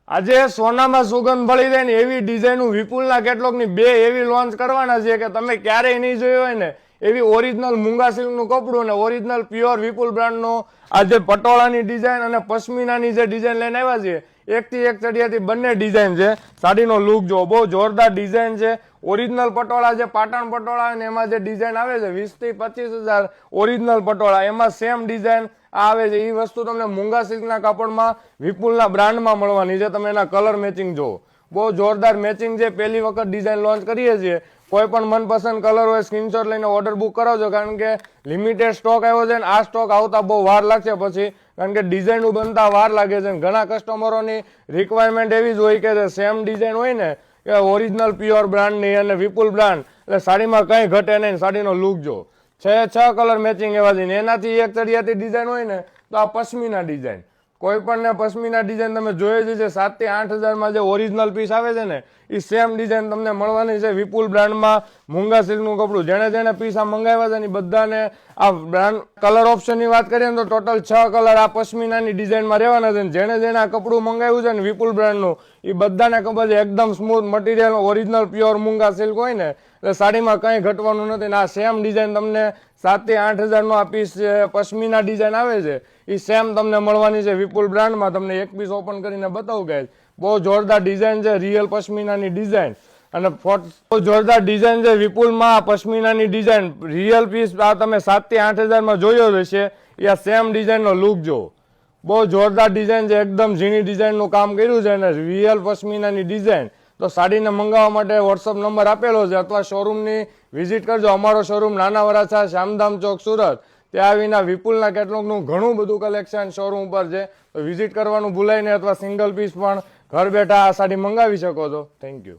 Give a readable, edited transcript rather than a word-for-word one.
આજે સોનામાં સુગંધ ભળી જાય ને એવી ડિઝાઇન વિપુલના કેટલોગની બે એવી લોન્ચ કરવાના છે કે તમે ક્યારેય નહીં જોયું હોય ને એવી ઓરિજિનલ મૂંગા સિલ્કનું કપડું ને ઓરિજિનલ પ્યોર વિપુલ બ્રાન્ડનો આજે પટોળાની ડિઝાઇન અને પશ્મિનાની જે ડિઝાઇન લઈને આવ્યા છે એકથી એક ચડિયાથી બંને ડિઝાઇન છે. સાડીનો લુક જો બહુ જોરદાર ડિઝાઇન છે. ઓરિજિનલ પટોળા જે પાટણ પટોળા ને એમાં જે ડિઝાઇન આવે છે 20 થી 25,000 ઓરિજિનલ પટોળા એમાં સેમ ડિઝાઇન આવે છે. એ વસ્તુ તમને મૂંગા સિલ્કના કાપડમાં વિપુલના બ્રાન્ડમાં મળવાની છે. તમે એના કલર મેચિંગ જુઓ, બહુ જોરદાર મેચિંગ છે. પહેલી વખત ડિઝાઇન લોન્ચ કરીએ છીએ. કોઈ પણ મનપસંદ કલર હોય સ્ક્રીનશોટ લઈને ઓર્ડર બુક કરાવજો, કારણ કે લિમિટેડ સ્ટોક આવ્યો છે ને આ સ્ટોક આવતા બહુ વાર લાગશે પછી, કારણ કે ડિઝાઇન બનતા વાર લાગે છે. ઘણા કસ્ટમરોની રિક્વાયરમેન્ટ એવી જ હોય કે સેમ ડિઝાઇન હોય ને કે ઓરિજિનલ પ્યોર બ્રાન્ડની અને વિપુલ બ્રાન્ડ એટલે સાડીમાં કંઈ ઘટે નહીં. સાડીનો લુક જો છ કલર મેચિંગ એવા છે. એનાથી એક ચડિયાતી ડિઝાઇન હોય ને તો આ પશ્મિના ડિઝાઇન, કોઈ પણ ને પશ્મિના ડિઝાઇન તમે જોઈ જ છે 7 થી 8,000માં જે ઓરિજિનલ પીસ આવે છે ને એ સેમ ડિઝાઇન તમને મળવાની છે વિપુલ બ્રાન્ડમાં. મૂંગા સિલ્કનું કપડું જેણે પીસ આ મંગાવ્યા છે ને બધાને આ બ્રાન્ડ કલર ઓપ્શનની વાત કરીએ ને તો ટોટલ 6 કલર આ પશ્મિનાની ડિઝાઇનમાં રહેવાના છે. જેણે આ કપડું મંગાવ્યું છે ને વિપુલ બ્રાન્ડનું એ બધાને ખબર છે એકદમ સ્મૂથ મટીરિયલ ઓરિજિનલ પ્યોર મૂંગા સિલ્ક હોય ને એટલે સાડીમાં કંઈ ઘટવાનું નથી. ને આ સેમ ડિઝાઇન તમને 7 થી 8,000નો આ પીસ પશ્મિના ડિઝાઇન આવે છે એ સેમ તમને મળવાની છે વિપુલ બ્રાન્ડમાં. તમને એક પીસ ઓપન કરીને બતાવું ગાઈસ, બહુ જોરદાર ડિઝાઇન છે. રિયલ પશ્મિનાની ડિઝાઇન અને બહુ જોરદાર ડિઝાઇન છે વિપુલમાં પશ્મિનાની ડિઝાઇન. રિયલ પીસ આ તમે 7 થી 8,000માં જોયો હશે. એ આ સેમ ડિઝાઇનનો લુક જો, બહુ જોરદાર ડિઝાઇન છે. એકદમ ઝીણી ડિઝાઇનનું કામ કર્યું છે અને રિયલ પશ્મિનાની ડિઝાઇન. તો સાડીને મંગાવવા માટે વોટ્સઅપ નંબર આપેલો છે અથવા શોરૂમની વિઝિટ કરજો. અમારો શોરૂમ નાના વરાછા શ્યામધામ ચોક સુરત. ત્યાં વિના વિપુલના કેટલોગનું ઘણું બધું કલેક્શન શોરૂમ ઉપર છે. તો વિઝિટ કરવાનું ભૂલાય નહીં અથવા સિંગલ પીસ પણ ઘર બેઠા આ સાડી મંગાવી શકો છો. Thank you.